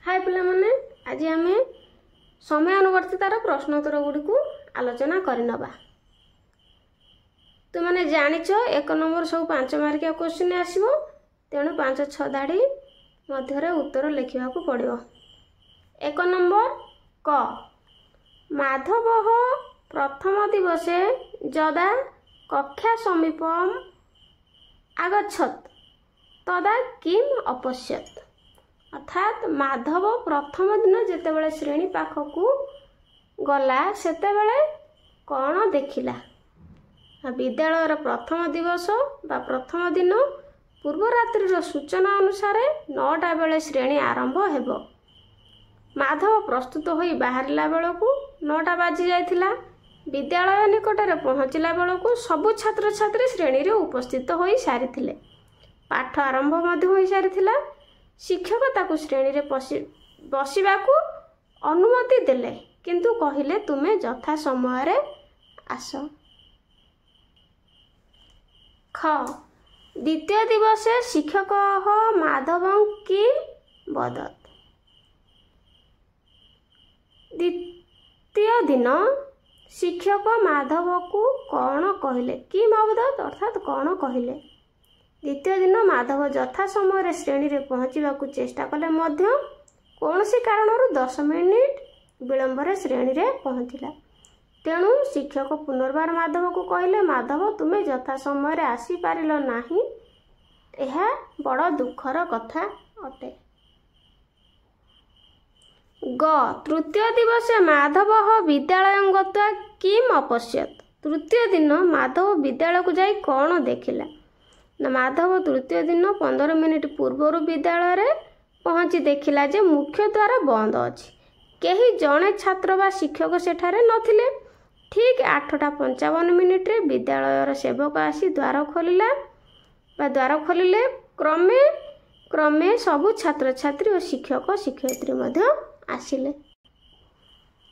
हाय पिलामाने आज आम समयानुवर्तितार प्रश्नोत्तर गुड़ी आलोचना करनबा। तुमने जानिछ एक नंबर सब 5 मार्किया क्वेश्चन आसीबो, तेणु 5-6 धाड़ी मध्य उत्तर लिखा पड़ो। 1 नंबर क माधव प्रथम दिवसे जदा कक्षा समीपम आगछत तदा किम अपश्यत। अर्थात माधव प्रथम दिन जेतेबेले श्रेणी पाखकू गला सेतेबेले कौन देखिला। विद्यालयर प्रथम दिवस बा प्रथम दिन पूर्व रात्रिर सूचना अनुसार 9टा बेले श्रेणी आरंभ हेबो। माधव प्रस्तुत होई बाहरिला बेलकू 9टा बाजी जाइथिला। विद्यालय निकटरे पहुँचला बेलकू सबु छात्र छात्री श्रेणी रे उपस्थित होई सारिथिले। पाठ आरंभ मध्य होई सारिथिला। शिक्षक ताकू श्रेणी रे बसिबाकू अनुमति देले, किंतु कहिले तुमे यथा समय रे आस। ख द्वितीय दिवसे शिक्षक माधव की बदत। द्वितीय दिन शिक्षक माधव को कौन कहले कि मबदत अर्थात कौन कहले। द्वितीय दिन माधव यथा समय श्रेणी रे पहुँचवा चेष्टा कले मध्य कौनसी कारणरू 10 मिनिट विलंबर श्रेणी रे पहुँचला। तेणु शिक्षक पुनर्बार माधव को कहले, माधव तुमे यथा समय आसी पारिल नाही, यह बड़ दुखर कथा अटे। ग तृतीय दिवसे माधव विद्यालय गत्वा किम अपश्यत। तृतीय दिन माधव विद्यालय को जाई कौन देखिला ना। माधव तृतीय दिन 15 मिनिट पूर्वर विद्यालय रे पहुँची देखिला जे मुख्य द्वार बंद अछि। केही जणे छात्र बा शिक्षक सेठारे नथिले। ठीक 8:55 मिनिट रे विद्यालयर सेवक आसी द्वार खोलिला बा द्वार खोलिले। क्रमे क्रमे सबु छात्र छात्री और शिक्षक शिक्षयित्री मध्य आसिले।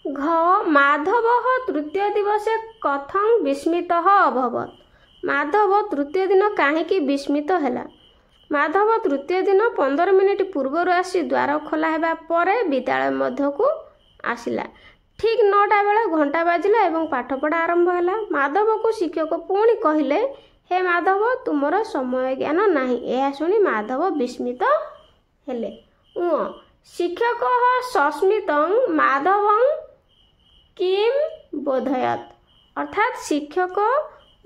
घ माधव तृतीय दिवसे कथं विस्मितः अभवत। माधव तृतीय दिन काहेकि विस्मित हैला। माधव तृतीय दिन 15 मिनिट पूर्वर आसी द्वार खोला हेबा परे विद्यालय मध्य को आसिला। ठीक 9टा बेले घंटा बाजिला एवं पाठपढ़ा आरंभ हैला। माधव को शिक्षक पुणी कहले, हे माधव तुमर समय ज्ञान नाही। यह सुनी माधव विस्मित हेले। शिक्षक सस्मितं माधवं किम बोधयत। अर्थात शिक्षक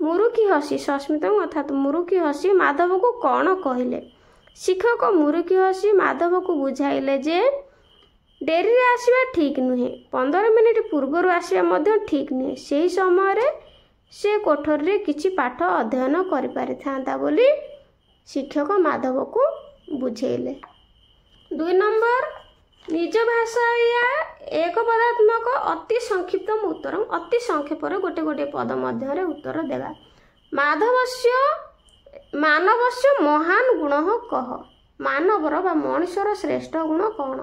मुरुकी हसी सस्मित अर्थात मुरुकी हसी माधव को कौन कहले। शिक्षक मुरुकी हसी माधव को बुझाइले जे डेरी रे आसीबा ठीक नुहे, 15 मिनिट पूर्वर आसीबा मध्य ठीक नुहे। सेही समय रे से कोठरी रे किछि पाठ अध्ययन करि पारि थांता बोली शिक्षक माधव को बुझेइले। 2 नंबर निज भाषा या एक पदात्मक अति संक्षिप्त उत्तर। अति संक्षेप गोटे गोटे पद मध्य उत्तर देवा। मानवस्य महान गुण कह। मानवर बा मनुष्यर श्रेष्ठ गुण कौन।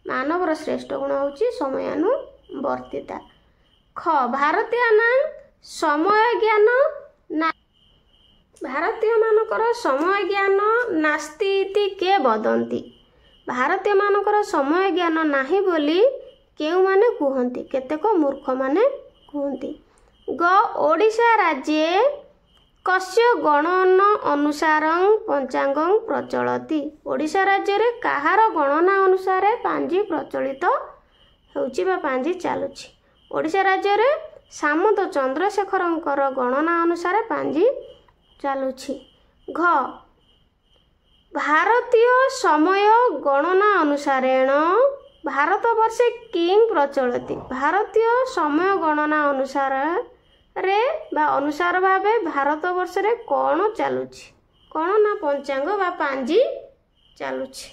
मानवर श्रेष्ठ गुण होची समयानुवर्तिता। ख भारतीय समय ज्ञान ना। भारतीय मानकर समय ज्ञान नास्ति इति के वदन्ति। भारतीय मानकर समय ज्ञान नाही बोली केउ माने कहंती, केतेक मूर्ख माने कहंती। ग ओडिशा राज्ये कस्य गणना अनुसार पंचांगं प्रचलति। ओडिशा राज्य रे काहार गणना अनुसार पांजी प्रचलित होउची बा पांजी चालुची। ओडिशा राज्य रे सामंत चंद्रशेखरंकर गणना अनुसार पांजी चालुची। घ भारतीय समय गणना अनुसारेण भारतवर्षे किं प्रचलति। भारतीय समय गणना अनुसार रे बा अनुसार भावे भारतवर्ष रे कौन चालुछि। कौन ना पंचांग बा पांजी चालुछि।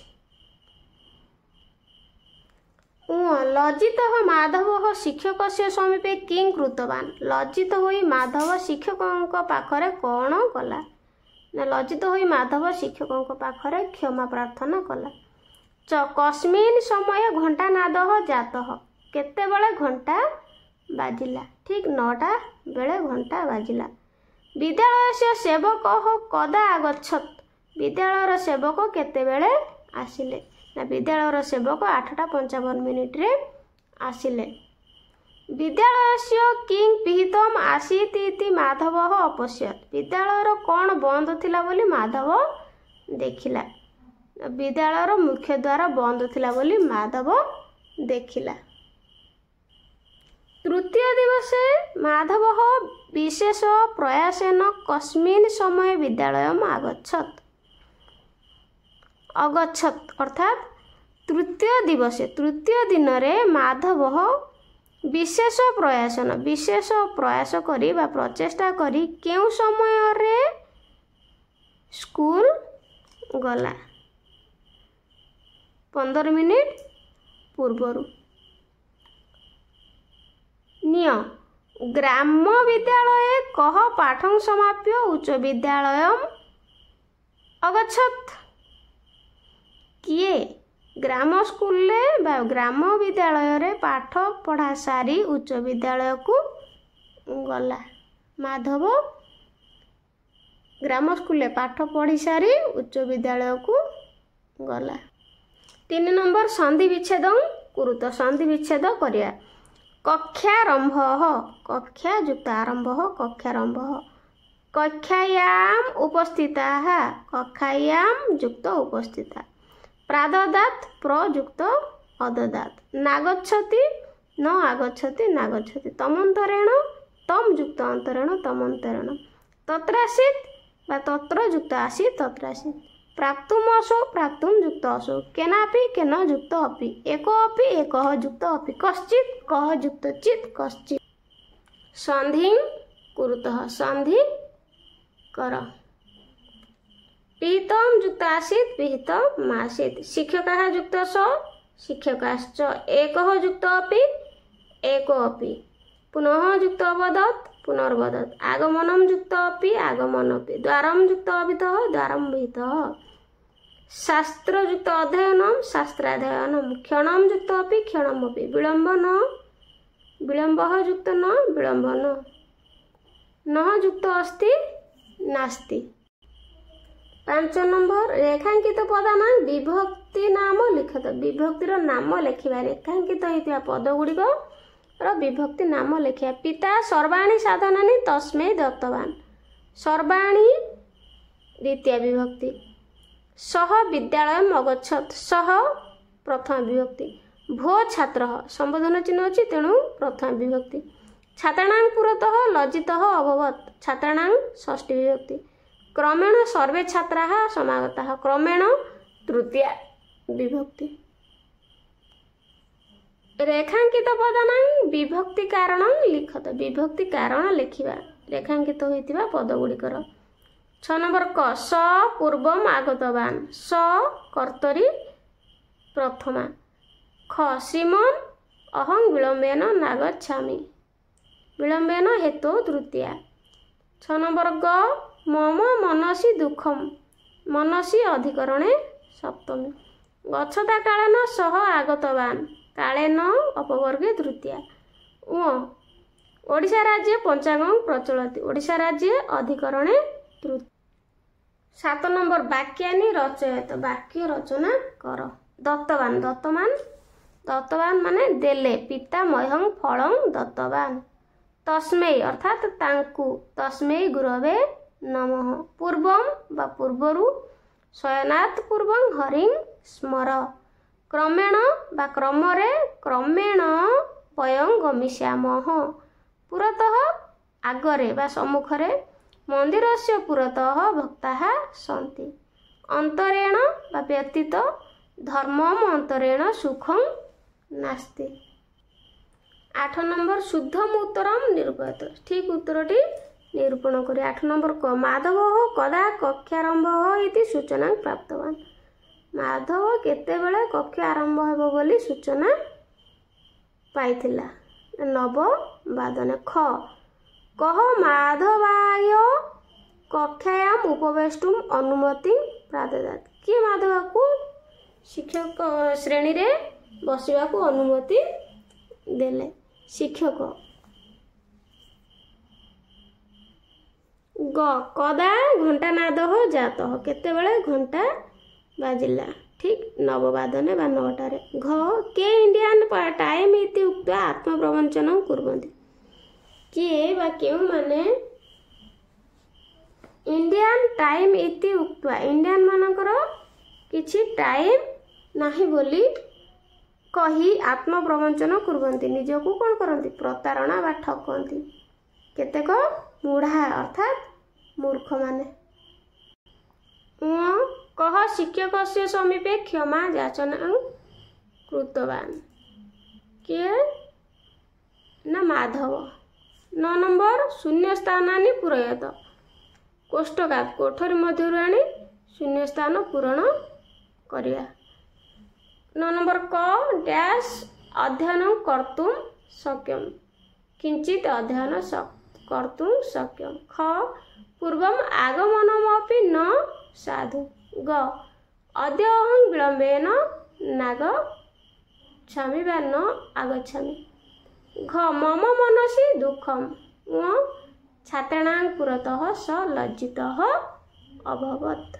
लज्जित माधव शिक्षक से समीपे किं कृतवान। लज्जित होई माधव शिक्षक पाखरे कौन कला ना। लज्जित होई माधव शिक्षक पाखरे क्षमा प्रार्थना कला। कस्मिन समय घंटा नाद जातः। केते बेले घंटा बाजिला। ठीक 9टा बेले घंटा बाजिला। विद्यालय से सेवक कदा आगछत। विद्यालयर सेवक केतेबेले आसिले। ना विद्यालयर सेवक 8:55 आसिले। विद्यालयस्य किं पिहितम आसीति माधव अपश्यत। विद्यालयर कौन बंद थिला बोली माधव देखिला। विद्यालयर मुख्य द्वार बंद थिला बोली माधव देखिला। तृतीय दिवसे माधव विशेष प्रयासेन कस्मिन् समय विद्यालयम अगच्छत अर्थात तृतीय दिवसे तृतीय दिन रे माधव विशेष प्रयास करी बा प्रचेष्टा करी केउ समय रे स्कूल गला 15 मिनिट पूर्वरु। निय ग्राम विद्यालय कह पाठं समाप्य उच्च विद्यालयम अगच्छत। किए ग्राम स्कूल बा ग्राम विद्यालय रे पाठ पढ़ा सारी उच्च विद्यालय को गला। माधव ग्राम स्कूल पाठ पढ़ी सारी उच्च विद्यालय को गला। 3 नंबर संधि विच्छेद कुरुत। संधि विच्छेद करिया। कक्षारंभ कक्षा युक्त आरंभ कक्षारंभ। कक्षायाम उपस्थिता कक्षायाम युक्त उपस्थिता। प्राददात प्रयुक्त अददात। नागच्छति न आगच्छति नागच्छति। तमंतरेण तम युक्त अंतरेण तमंतरेण। तत्रासीत बा तत्र युक्त आसीत तत्रासीत। प्राप्तुम असौ प्राप्तुम युक्त असौ। केनापि केन युक्त अपि। एको अपि एकः युक्त अपि। कश्चित् कः युक्त चित् कश्चित्। संधि कुरुतः संधि कर। पिहितम युक्त आसीत पिहितम आसीत। शिक्षकः युक्त स शिक्षकाश्च। एकः युक्त अपि एको अपि। पुनः युक्त अवदत् पुनर्वदत्। आगमनम युक्त अपि आगमनपि। द्वारम युक्त अभितः द्वारम विहितः। शास्त्र युक्त अध्ययनम शास्त्राध्ययनम। क्षणम युक्त अपि क्षणमपि। विलंब न विलंबः युक्त न विलंब न युक्त अस्ति नास्ति। 5 नंबर रेखांकित पदाना विभक्ति नाम लिखत। विभक्तिर नाम लेखिबा। रेखांकित होइतिबा पद गुड़िक विभक्ति नाम लेखिया। पिता सर्वाणी साधनानि तस्मै दत्तवान। सर्वाणी द्वितीय विभक्ति। सह विद्यालय अगच्छत। सह प्रथम विभक्ति। भो छात्र संबोधन चिन्ह अछि तेणु प्रथम विभक्ति। छात्राणां पुरतः लज्जितः अभवत्। छात्राणां षष्ठी विभक्ति। क्रमेण सर्वे छात्राः समागताः। क्रमेण तृतीय विभक्ति। रेखांकित पदानां विभक्ति कारण लिखत। विभक्ति कारण लेखिबा। रेखांकित होइतिबा पद गुड़िकर। 6 नंबर क स पूर्वम आगतवान। स कर्तरी प्रथमा। ख श्रीमन अहं विलंबेन नागच्छामि। विलंबेन हेतु तृतीया। 6 नंबर ग मम मनसि दुखम। मनसि अधिकरणे सप्तमी। गच्छता कालेन सह आगतवान। कालेन अपवर्गे तृतीया। ओडिशा राज्ये पंचांगं प्रचलति। ओडिशा राज्ये अधिकरणे तृतीया। 7 नंबर वाक्यानि रचयत। वाक्य रचना कर। दत्तवान दत्तवान दत्तवान माने देले। पिता मह्यं फलं दत्तवान। तस्मै अर्थात तांकु। तस्मै गुरवे नमः। पूर्वम बा पूर्वरु। शयनात् पूर्वं हरिं स्मर। क्रमेण बा क्रमरे। क्रमेण वयं गमिष्यामः। पुरतः आगरे बा सम्मुखरे। मंदिरस्य पुरतः भक्ताः सन्ति। अंतरेण बा व्यतीत। धर्मम अंतरेण सुखं नास्ति। 8 नंबर शुद्धम उत्तरम निरूपयत। ठीक उत्तरटी निरूपण करी। 8 नंबर क माधव कदा कक्षारंभ इति सूचना प्राप्तवान। माधव केतेबेले कक्षा आरंभ हेबो बोली सूचना पाइथिला। 9 वादने। ख कह माधवाय कक्षायाम उपवेष्टुम अनुमति प्राददात। कि माधव को शिक्षक श्रेणी रे बसिबा को अनुमति देले। शिक्षक। ग कदा घंटानाद जात। केतेबेले घंटा बाजिला। ठीक नववादने वा 9टारे। घ के इंडियन टाइम इति उक्त्वा आत्मप्रवञ्चनं कुर्वन्ति। किए वा केउ माने इंडियन टाइम इति उक्त्वा इंडियन मानकर किछि टाइम नाही बोली कही आत्मप्रवञ्चन कुर्वन्ति। निजको कोन करन्ति प्रतारणा वा ठकन्ति। केतेक मूढ़ा अर्थात मूर्ख माने। कह शिक्षकस्य समीपे क्षमा याचना कृतवान। किए ना माधव। 9 नंबर शून्य स्थानानि पूरयत। कोष्ठकात कोठरी मध्यरु आनी शून्य स्थान पूरण करिया। 9 नंबर क डैश अध्ययन कर्तुं शक्यम। किंचित अध्ययन कर्तुं शक्यम। ख पूर्वम आगमनमपि न साधु। ग अद्य अहं विलम्बेन नागच्छामि वा न आगच्छामि। घ मम मनसि दुःखम। छात्राणां पुरतः स लज्जितः अभवत्।